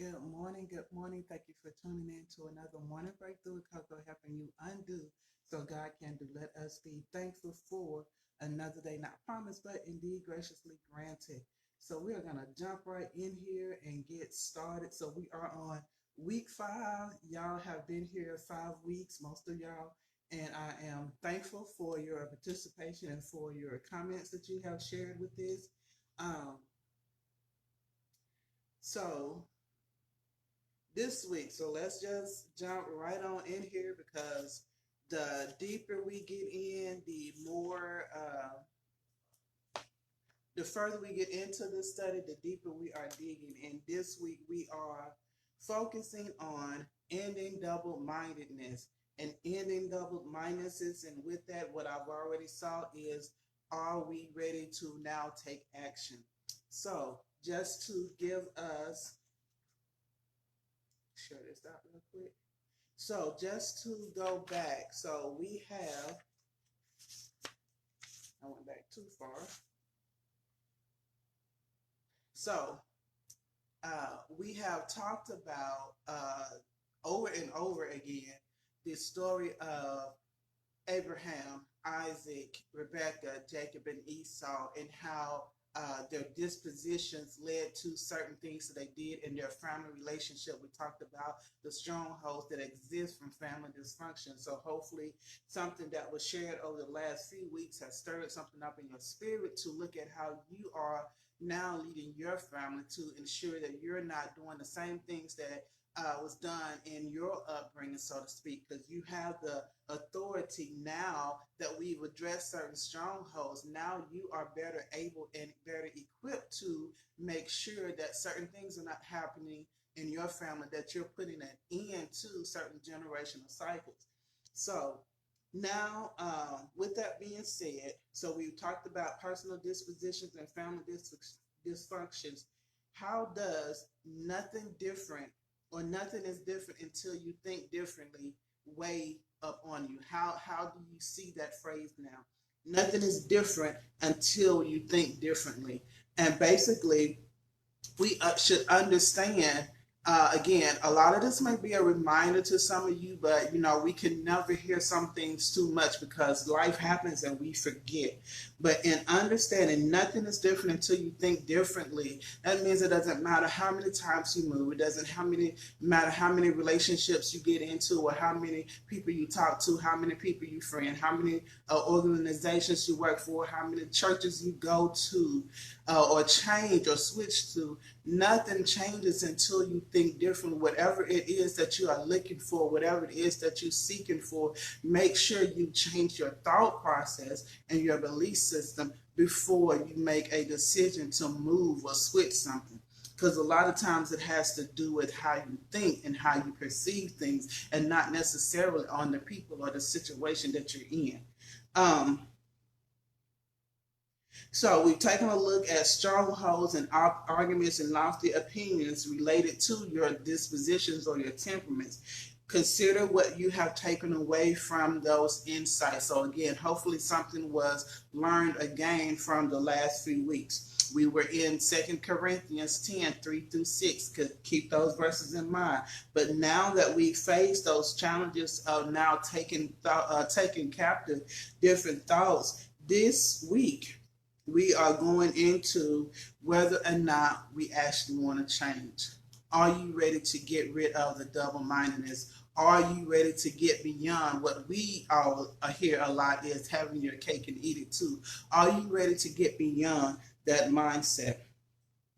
Good morning. Good morning. Thank you for tuning in to another morning breakthrough with Coco, helping you undo so God can do. Let us be thankful for another day, not promised, but indeed graciously granted. So we are going to jump right in here and get started. So we are on week 5. Y'all have been here 5 weeks, most of y'all. And I am thankful for your participation and for your comments that you have shared with this. Um, so this week. So let's just jump right on in here because the deeper we get in, the further we get into the study, the deeper we are digging. And this week we are focusing on ending double-mindedness and ending double-mindedness. And with that, what I've already saw is, are we ready to now take action? So just to give us share this out real quick. So just to go back, so we have, I went back too far. So we have talked about over and over again the story of Abraham, Isaac, Rebecca, Jacob, and Esau, and how their dispositions led to certain things that they did in their family relationship. We talked about the strongholds that exist from family dysfunction. So hopefully something that was shared over the last few weeks has stirred something up in your spirit to look at how you are now leading your family to ensure that you're not doing the same things that was done in your upbringing, so to speak, because you have the authority now that we've addressed certain strongholds. Now you are better able and better equipped to make sure that certain things are not happening in your family, that you're putting an end to certain generational cycles. So now, with that being said, so we've talked about personal dispositions and family dysfunctions. How does nothing different or nothing is different until you think differently weigh up on you? How do you see that phrase now? Nothing is different until you think differently. And basically, we should understand, again, a lot of this may be a reminder to some of you, but we can never hear some things too much because life happens and we forget. But in understanding nothing is different until you think differently, that means it doesn't matter how many times you move, it doesn't matter how many relationships you get into, or how many people you talk to, how many people you friend, how many organizations you work for, how many churches you go to, or change or switch to. Nothing changes until you think differently. Whatever it is that you are looking for, whatever it is that you're seeking for, make sure you change your thought process and your belief system before you make a decision to move or switch something. Because a lot of times it has to do with how you think and how you perceive things, and not necessarily on the people or the situation that you're in. So we've taken a look at strongholds and arguments and lofty opinions related to your dispositions or your temperaments. Consider what you have taken away from those insights. So again, hopefully something was learned again from the last few weeks. We were in 2 Corinthians 10, 3 through 6. Keep those verses in mind. But now that we face those challenges of now taking captive different thoughts, this week we are going into whether or not we actually want to change. Are you ready to get rid of the double-mindedness? Are you ready to get beyond what we all hear a lot is having your cake and eat it too? Are you ready to get beyond that mindset?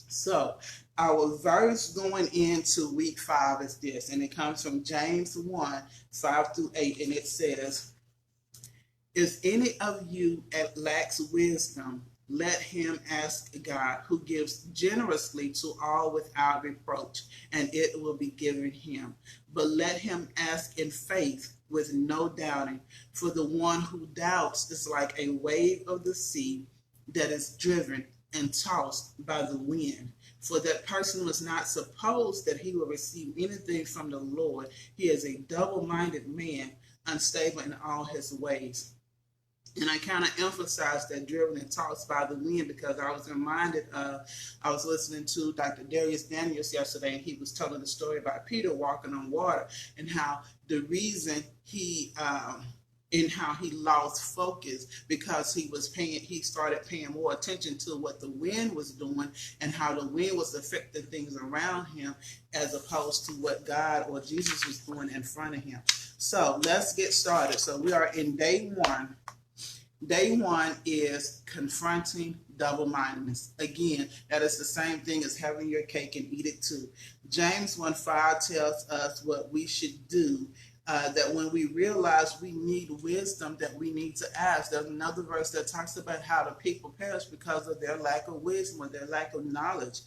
So our verse going into week 5 is this, and it comes from James 1, 5 through 8, and it says, if any of you lacks wisdom, let him ask God, who gives generously to all without reproach, and it will be given him. But let him ask in faith with no doubting. For the one who doubts is like a wave of the sea that is driven and tossed by the wind. For that person must not suppose that he will receive anything from the Lord. He is a double-minded man, unstable in all his ways. And I kind of emphasized that driven and tossed by the wind because I was reminded of, I was listening to Dr. Darius Daniels yesterday, and he was telling the story about Peter walking on water and how the reason in how he lost focus because he started paying more attention to what the wind was doing and how the wind was affecting things around him as opposed to what God or Jesus was doing in front of him. So let's get started. So we are in day one. Day one is confronting double-mindedness. Again, that is the same thing as having your cake and eat it too. James 1:5 tells us what we should do, that when we realize we need wisdom, that we need to ask. There's another verse that talks about how the people perish because of their lack of wisdom or their lack of knowledge.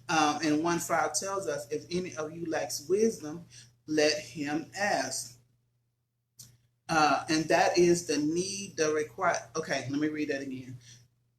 And 1:5 tells us, if any of you lacks wisdom, let him ask. And that is the need, the require. Okay, let me read that again.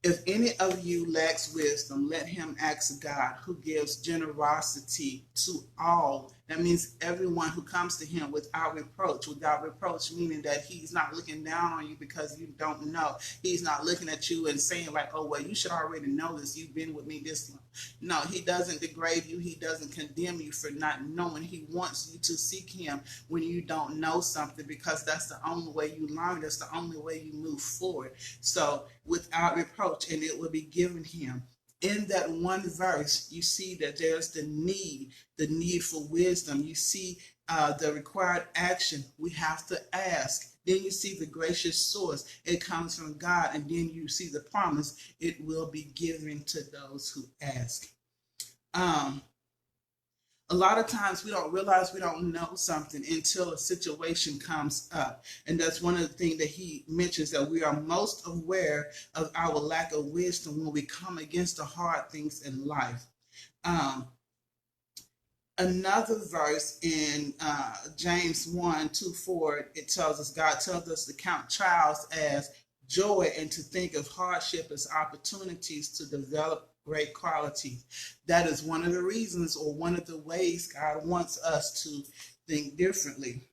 If any of you lacks wisdom, let him ask God, who gives generosity to all. That means everyone who comes to him without reproach. Without reproach, meaning that he's not looking down on you because you don't know. He's not looking at you and saying like, oh, well, you should already know this. You've been with me this long. No, he doesn't degrade you. He doesn't condemn you for not knowing. He wants you to seek him when you don't know something because that's the only way you learn. That's the only way you move forward. So without reproach, and it will be given him. In that one verse, you see that there's the need for wisdom. You see the required action. We have to ask. Then you see the gracious source. It comes from God. And then you see the promise. It will be given to those who ask. A lot of times we don't realize we don't know something until a situation comes up. And that's one of the things that he mentions, that we are most aware of our lack of wisdom when we come against the hard things in life. Another verse in James 1:2-4, it tells us, God tells us to count trials as joy and to think of hardship as opportunities to develop great qualities. That is one of the reasons or one of the ways God wants us to think differently.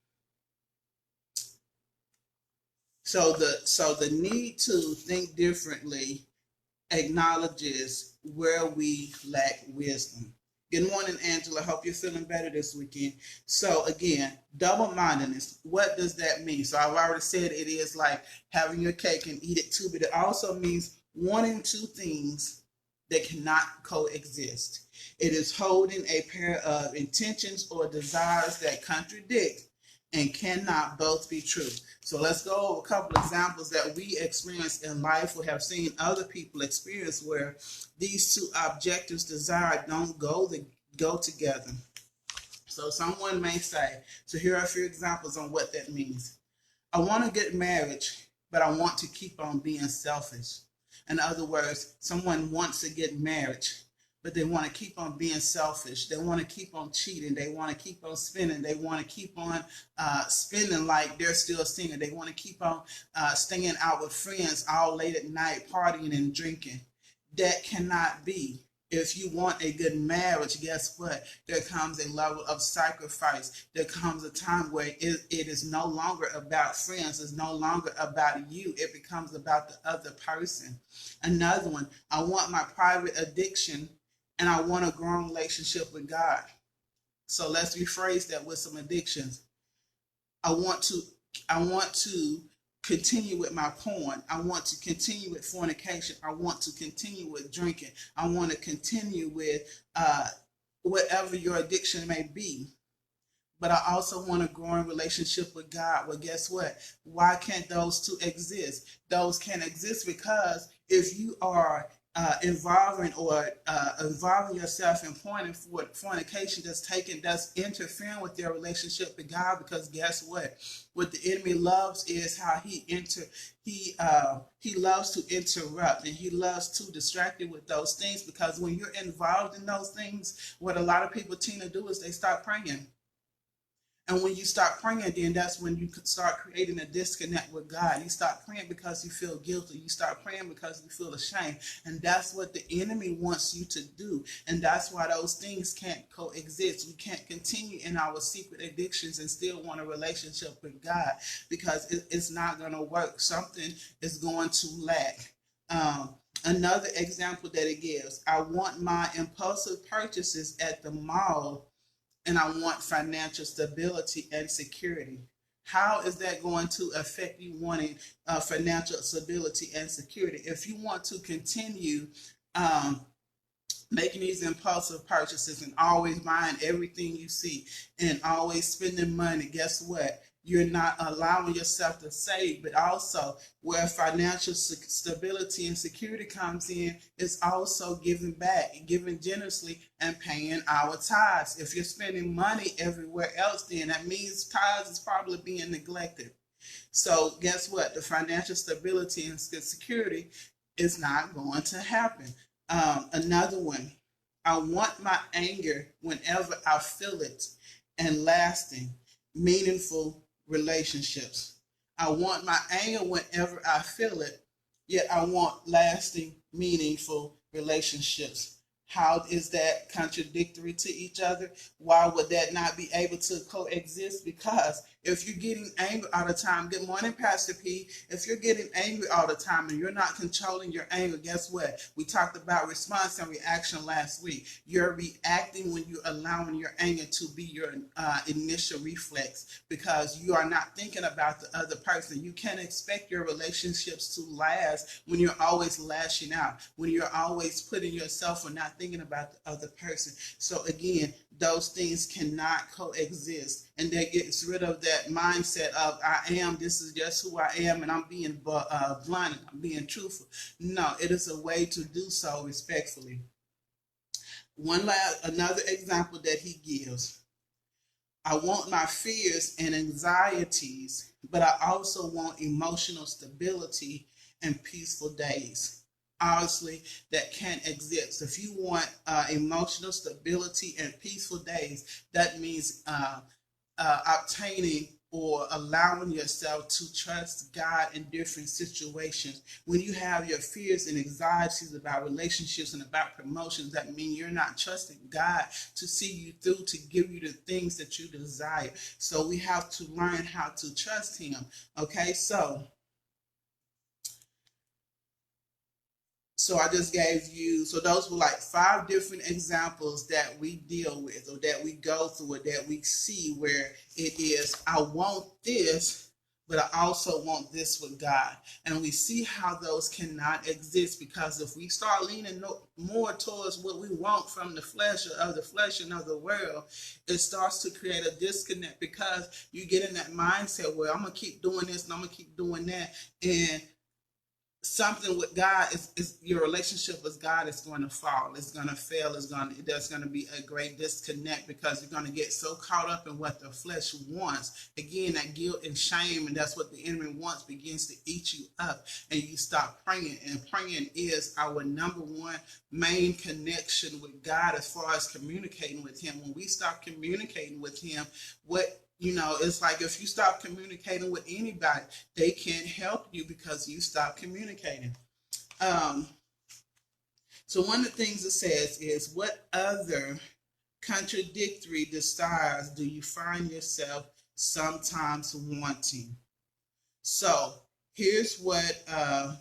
So the need to think differently acknowledges where we lack wisdom. Good morning, Angela. Hope you're feeling better this weekend. So again, double-mindedness. What does that mean? So I've already said it is like having your cake and eat it too, but it also means wanting two things that cannot coexist. It is holding a pair of intentions or desires that contradict and cannot both be true. So let's go over a couple of examples that we experience in life or have seen other people experience where these two objectives desired don't go together. So someone may say, so here are a few examples on what that means. I want to get married, but I want to keep on being selfish. In other words, someone wants to get married, but they want to keep on being selfish. They want to keep on cheating. They want to keep on spending. They want to keep on spending like they're still single. They want to keep on staying out with friends all late at night, partying and drinking. That cannot be. If you want a good marriage, guess what? There comes a level of sacrifice. There comes a time where it is no longer about friends. It's no longer about you. It becomes about the other person. Another one, I want my private addiction and I want a growing relationship with God. So let's rephrase that with some addictions. I want to continue with my porn. I want to continue with fornication. I want to continue with drinking. I want to continue with whatever your addiction may be. But I also want a growing relationship with God. Well, guess what? Why can't those two exist? Those can't exist because if you are involving yourself in porn and fornication, that's interfering with your relationship with God. Because guess what? What the enemy loves is how he loves to interrupt and he loves to distract you with those things. Because when you're involved in those things, what a lot of people tend to do is they start praying. And when you start praying, then that's when you start creating a disconnect with God. You start praying because you feel guilty. You start praying because you feel ashamed. And that's what the enemy wants you to do. And that's why those things can't coexist. We can't continue in our secret addictions and still want a relationship with God, because it's not going to work. Something is going to lack. Another example that it gives: I want my impulsive purchases at the mall, and I want financial stability and security. How is that going to affect you wanting financial stability and security? If you want to continue um, making these impulsive purchases and always buying everything you see and always spending money, guess what? You're not allowing yourself to save. But also, where financial stability and security comes in, is also giving back, giving generously, and paying our tithes. If you're spending money everywhere else, then that means tithes is probably being neglected. So guess what? The financial stability and security is not going to happen. Another one: I want my anger whenever I feel it, and lasting, meaningful relationships. I want my anger whenever I feel it, yet I want lasting, meaningful relationships. How is that contradictory to each other? Why would that not be able to coexist? Because if you're getting angry all the time, good morning, Pastor P. If you're getting angry all the time and you're not controlling your anger, guess what? We talked about response and reaction last week. You're reacting when you're allowing your anger to be your initial reflex, because you are not thinking about the other person. You can't expect your relationships to last when you're always lashing out, when you're always putting yourself or not thinking about the other person. So again, those things cannot coexist, and that gets rid of that mindset of this is just who I am, and I'm being blunt, I'm being truthful. No, it is a way to do so respectfully. Another example that he gives: I want my fears and anxieties, but I also want emotional stability and peaceful days. Obviously, that can't exist. If you want emotional stability and peaceful days, that means obtaining or allowing yourself to trust God in different situations. When you have your fears and anxieties about relationships and about promotions, that means you're not trusting God to see you through, to give you the things that you desire. So we have to learn how to trust Him. Okay, so I just gave you, so those were like 5 different examples that we deal with, or that we go through, or that we see, where it is, I want this, but I also want this with God. And we see how those cannot exist, because if we start leaning more towards what we want from the flesh, or of the flesh and of the world, it starts to create a disconnect, because you get in that mindset where I'm going to keep doing this and I'm going to keep doing that. And something with God is your relationship with God is going to fall. It's going to fail. There's going to be a great disconnect, because you're going to get so caught up in what the flesh wants. Again, that guilt and shame, and that's what the enemy wants, begins to eat you up, and you stop praying. And praying is our number one main connection with God as far as communicating with Him. When we stop communicating with Him, it's like if you stop communicating with anybody, they can't help you because you stop communicating. So one of the things it says is, what other contradictory desires do you find yourself sometimes wanting? So here's one other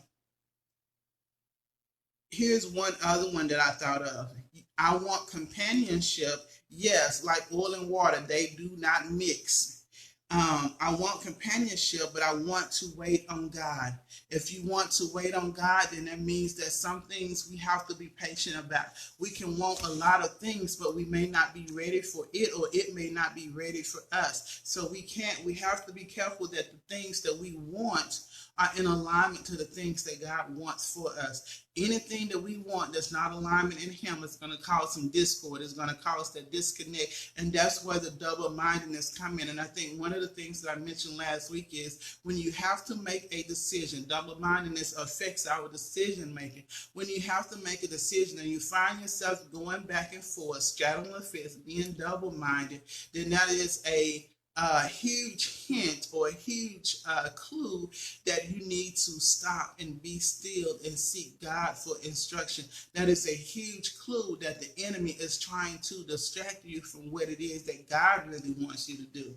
one that I thought of. I want companionship. Yes, like oil and water, they do not mix. I want companionship, but I want to wait on God. If you want to wait on God, then that means that some things we have to be patient about. We can want a lot of things, but we may not be ready for it, or it may not be ready for us. So we have to be careful that the things that we want are in alignment to the things that God wants for us. Anything that we want that's not alignment in Him is going to cause some discord. It's going to cause that disconnect. And that's where the double-mindedness come in. And I think one of the things that I mentioned last week is, when you have to make a decision, double-mindedness affects our decision making. When you have to make a decision and you find yourself going back and forth, straddling the fence, being double-minded, then that is a a huge hint or a huge clue that you need to stop and be still and seek God for instruction. That is a huge clue that the enemy is trying to distract you from what it is that God really wants you to do.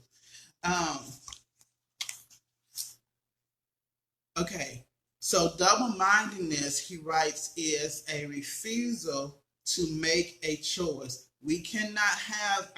Okay, so double-mindedness, he writes, is a refusal to make a choice. We cannot have